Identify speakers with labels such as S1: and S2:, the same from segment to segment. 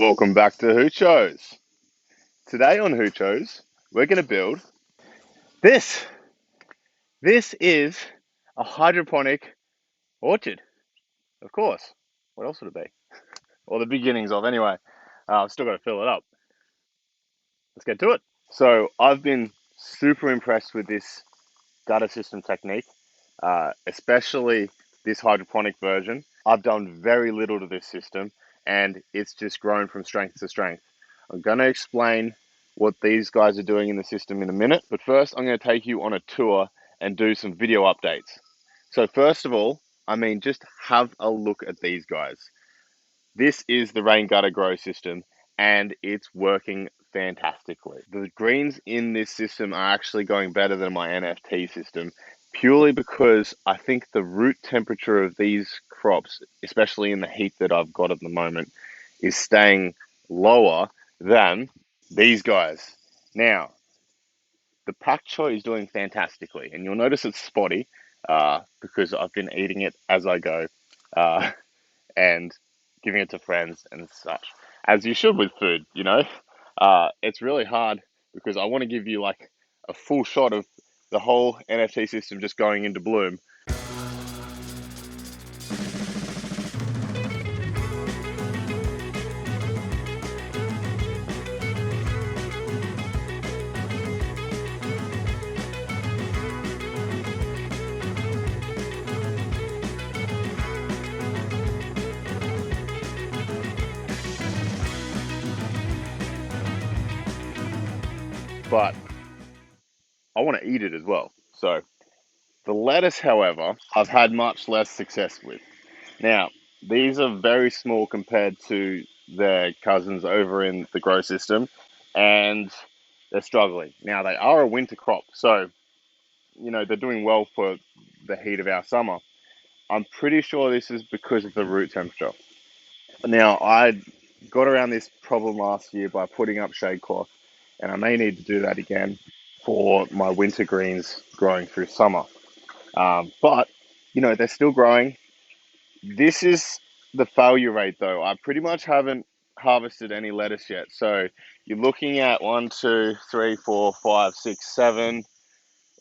S1: Welcome back to Hoochos. Today on Hoochos, we're going to build this. This is a hydroponic orchard, of course. What else would it be? Or the beginnings of, anyway. I've still got to fill it up. Let's get to it. So I've been super impressed with this gutter system technique, especially this hydroponic version. I've done very little to this system, and it's just grown from strength to strength. I'm going to explain what these guys are doing in the system in a minute, but first I'm going to take you on a tour and do some video updates. So first of all, just have a look at these guys. This is the rain gutter grow system, and it's working fantastically. The greens in this system are actually going better than my NFT system, purely because I think the root temperature of these crops, especially in the heat that I've got at the moment, is staying lower than these guys. Now, the pak choi is doing fantastically, and you'll notice it's spotty because I've been eating it as I go and giving it to friends and such, as you should with food, you know. It's really hard because I want to give you like a full shot of the whole NFT system just going into bloom. But I want to eat it as well. So the lettuce, however, I've had much less success with. Now, these are very small compared to their cousins over in the grow system, and they're struggling. Now, they are a winter crop, so, they're doing well for the heat of our summer. I'm pretty sure this is because of the root temperature. Now, I got around this problem last year by putting up shade cloth, and I may need to do that again for my winter greens growing through summer. But, they're still growing. This is the failure rate, though. I pretty much haven't harvested any lettuce yet. So you're looking at 1, 2, 3, 4, 5, 6, 7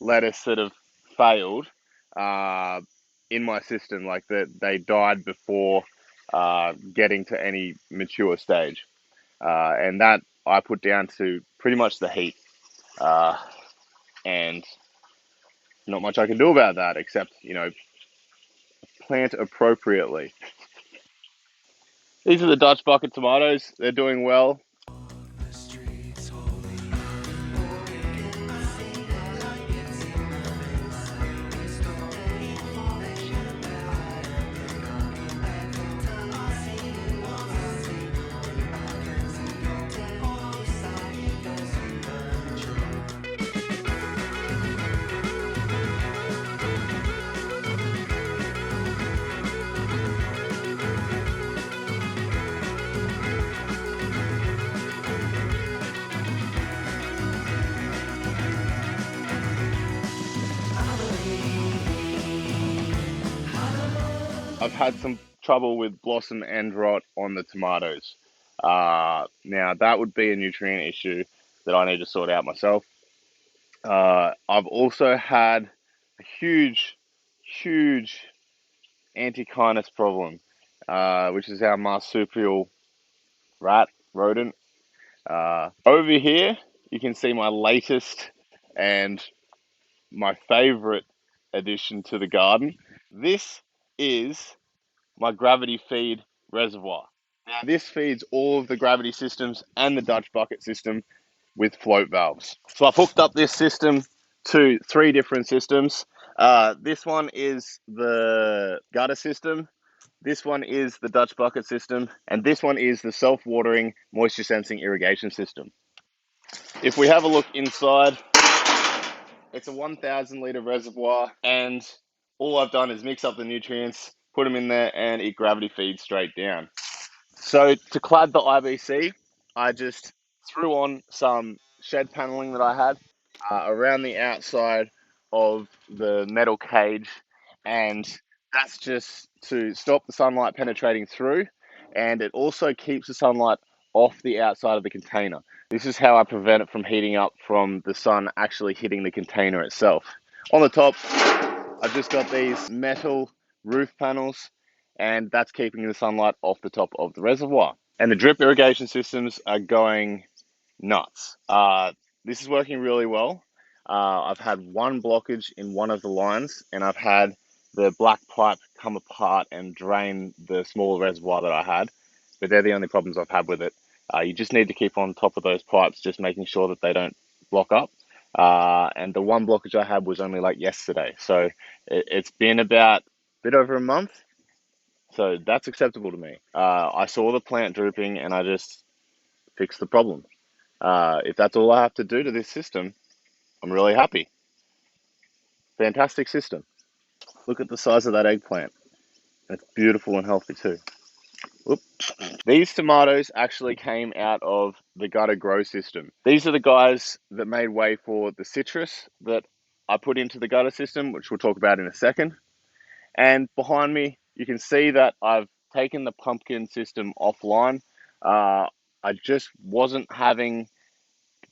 S1: lettuce that have failed in my system. Like that, they died before getting to any mature stage, and that I put down to pretty much the heat, and not much I can do about that except plant appropriately. These are the Dutch bucket tomatoes. They're doing well. I've had some trouble with blossom end rot on the tomatoes. Now, that would be a nutrient issue that I need to sort out myself. I've also had a huge, huge antechinus problem, which is our marsupial rodent. Over here, you can see my latest and my favorite addition to the garden. This is my gravity feed reservoir. Now, this feeds all of the gravity systems and the Dutch bucket system with float valves. So I've hooked up this system to 3 different systems. This one is the gutter system, this one is the Dutch bucket system, and this one is the self-watering moisture sensing irrigation system. If we have a look inside, it's a 1,000 litre reservoir, and all I've done is mix up the nutrients, put them in there, and it gravity feeds straight down. So to clad the IBC, I just threw on some shed paneling that I had around the outside of the metal cage, and that's just to stop the sunlight penetrating through, and it also keeps the sunlight off the outside of the container. This is how I prevent it from heating up from the sun actually hitting the container itself. On the top, I've just got these metal roof panels, and that's keeping the sunlight off the top of the reservoir. And the drip irrigation systems are going nuts. This is working really well. I've had one blockage in one of the lines, and I've had the black pipe come apart and drain the smaller reservoir that I had, but they're the only problems I've had with it. You just need to keep on top of those pipes, just making sure that they don't block up. And the one blockage I had was only like yesterday, so it's been about a bit over a month, so that's acceptable to me. I saw the plant drooping and I just fixed the problem. If that's all I have to do to this system, I'm really happy. Fantastic system. Look at the size of that eggplant. It's beautiful and healthy too. Whoop. These tomatoes actually came out of the gutter grow system. These are the guys that made way for the citrus that I put into the gutter system, which we'll talk about in a second. And behind me, you can see that I've taken the pumpkin system offline. I just wasn't having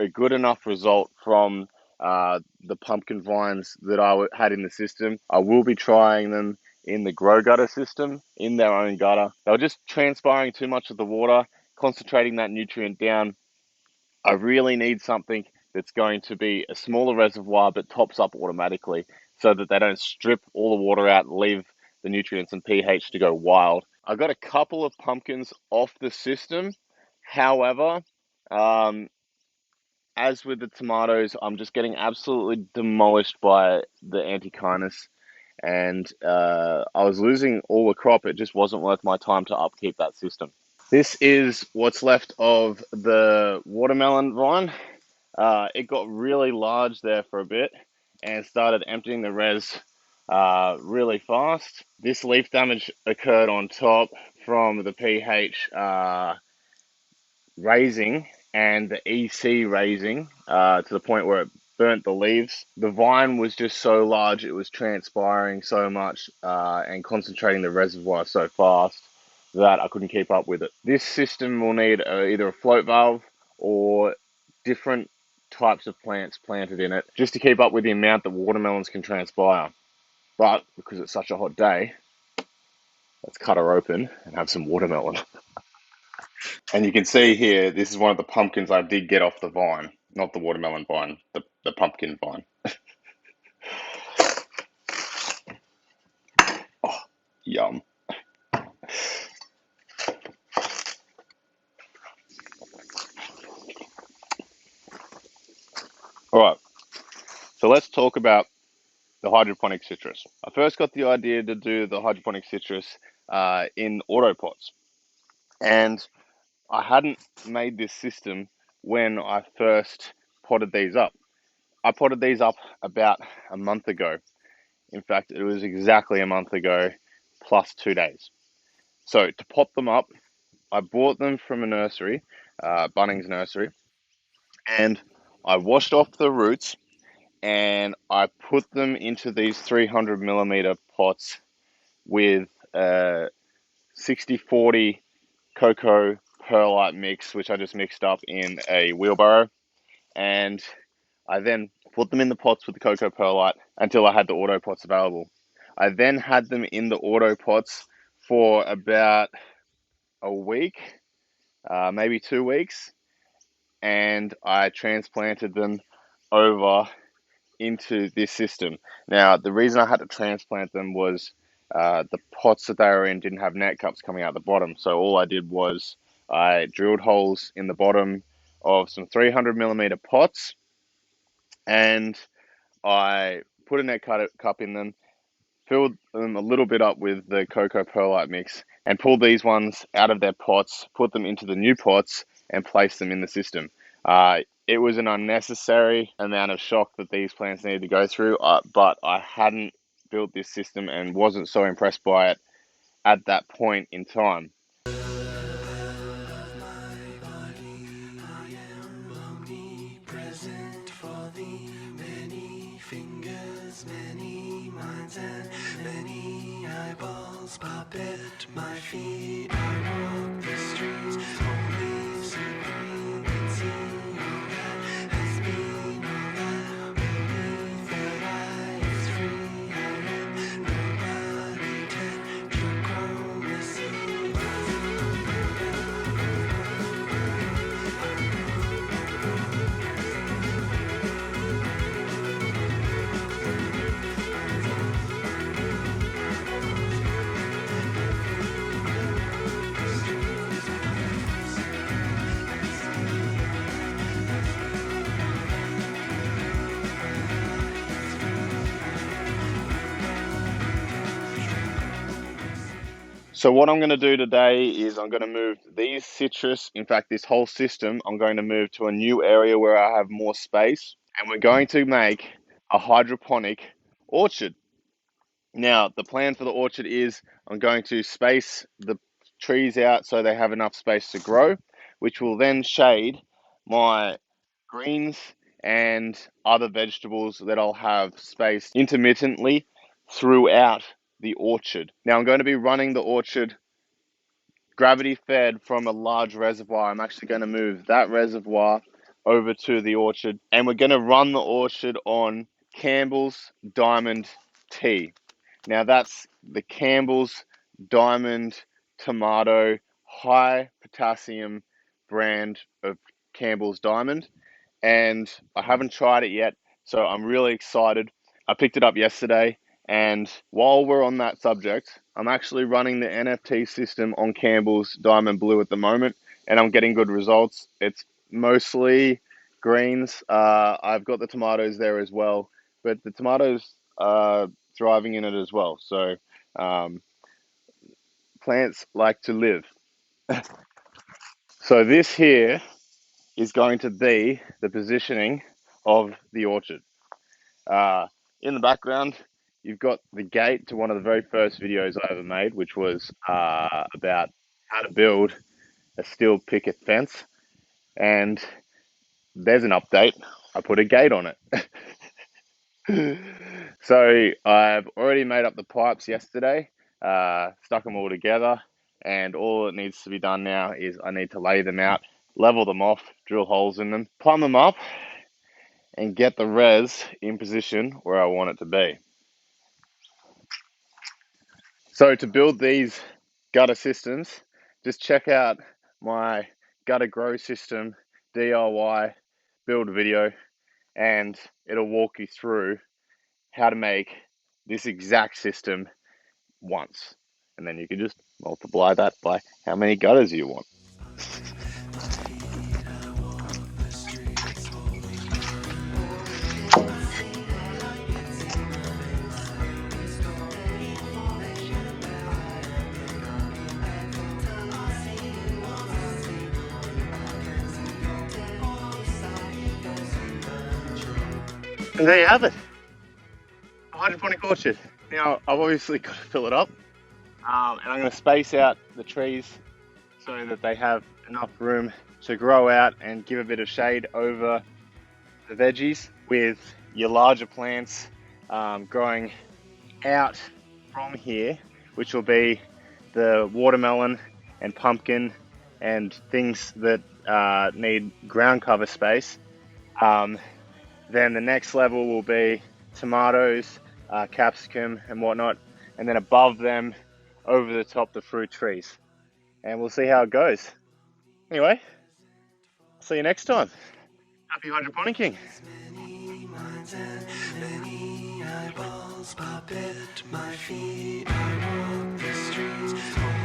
S1: a good enough result from the pumpkin vines that I had in the system. I will be trying them in the grow gutter system, in their own gutter. They were just transpiring too much of the water, concentrating that nutrient down. I really need something that's going to be a smaller reservoir but tops up automatically so that they don't strip all the water out and leave the nutrients and pH to go wild. I got a couple of pumpkins off the system. However, as with the tomatoes, I'm just getting absolutely demolished by the antechinus, and I was losing all the crop. It just wasn't worth my time to upkeep that system. This is what's left of the watermelon vine. It got really large there for a bit and started emptying the res really fast. This leaf damage occurred on top from the pH raising and the EC raising to the point where it burnt the leaves. The vine was just so large, it was transpiring so much and concentrating the reservoir so fast that I couldn't keep up with it. This system will need either a float valve or different types of plants planted in it just to keep up with the amount that watermelons can transpire. But because it's such a hot day, let's cut her open and have some watermelon. And you can see here, this is one of the pumpkins I did get off the vine, not the watermelon vine, the pumpkin vine. Oh, yum. All right, so let's talk about the hydroponic citrus. I first got the idea to do the hydroponic citrus in autopots, and I hadn't made this system when I first potted these up. I potted these up about a month ago. In fact, it was exactly a month ago, plus 2 days. So to pot them up, I bought them from a nursery, Bunnings nursery, and I washed off the roots and I put them into these 300 millimeter pots with 60-40 cocoa perlite mix, which I just mixed up in a wheelbarrow. And I then put them in the pots with the cocoa perlite until I had the auto pots available. I then had them in the auto pots for about a week, maybe 2 weeks, and I transplanted them over into this system. Now, the reason I had to transplant them was the pots that they were in didn't have net cups coming out the bottom. So all I did was I drilled holes in the bottom of some 300 millimeter pots, and I put a net cup in them, filled them a little bit up with the cocoa perlite mix, and pulled these ones out of their pots, put them into the new pots, and placed them in the system. It was an unnecessary amount of shock that these plants needed to go through, but I hadn't built this system and wasn't so impressed by it at that point in time.
S2: Puppet, my feet, I walk the streets, only
S1: So what I'm going to do today is I'm going to move these citrus, in fact this whole system, I'm going to move to a new area where I have more space, and we're going to make a hydroponic orchard. Now the plan for the orchard is I'm going to space the trees out so they have enough space to grow, which will then shade my greens and other vegetables that I'll have spaced intermittently throughout the orchard. Now I'm going to be running the orchard gravity fed from a large reservoir. I'm actually going to move that reservoir over to the orchard, and we're going to run the orchard on Campbell's Diamond Tea. Now that's the Campbell's Diamond Tomato high potassium brand of Campbell's Diamond, and I haven't tried it yet, so I'm really excited. I picked it up yesterday, and while we're on that subject, I'm actually running the NFT system on Campbell's Diamond Blue at the moment, and I'm getting good results. It's mostly greens. I've got the tomatoes there as well, but the tomatoes are thriving in it as well. So plants like to live. So this here is going to be the positioning of the orchard. In the background, you've got the gate to one of the very first videos I ever made, which was about how to build a steel picket fence. And there's an update. I put a gate on it. So I've already made up the pipes yesterday, stuck them all together, and all that needs to be done now is I need to lay them out, level them off, drill holes in them, plumb them up, and get the res in position where I want it to be. So to build these gutter systems, just check out my gutter grow system DIY build video, and it'll walk you through how to make this exact system once. And then you can just multiply that by how many gutters you want. And there you have it, a hydroponic orchard. Now I've obviously got to fill it up, and I'm going to space out the trees so that they have enough room to grow out and give a bit of shade over the veggies, with your larger plants growing out from here, which will be the watermelon and pumpkin and things that need ground cover space. Then the next level will be tomatoes, capsicum and whatnot, and then above them, over the top, the fruit trees. And we'll see how it goes. Anyway, see you next time. Happy hydroponicking. Many eyeballs pop at my feet. I walk the streets.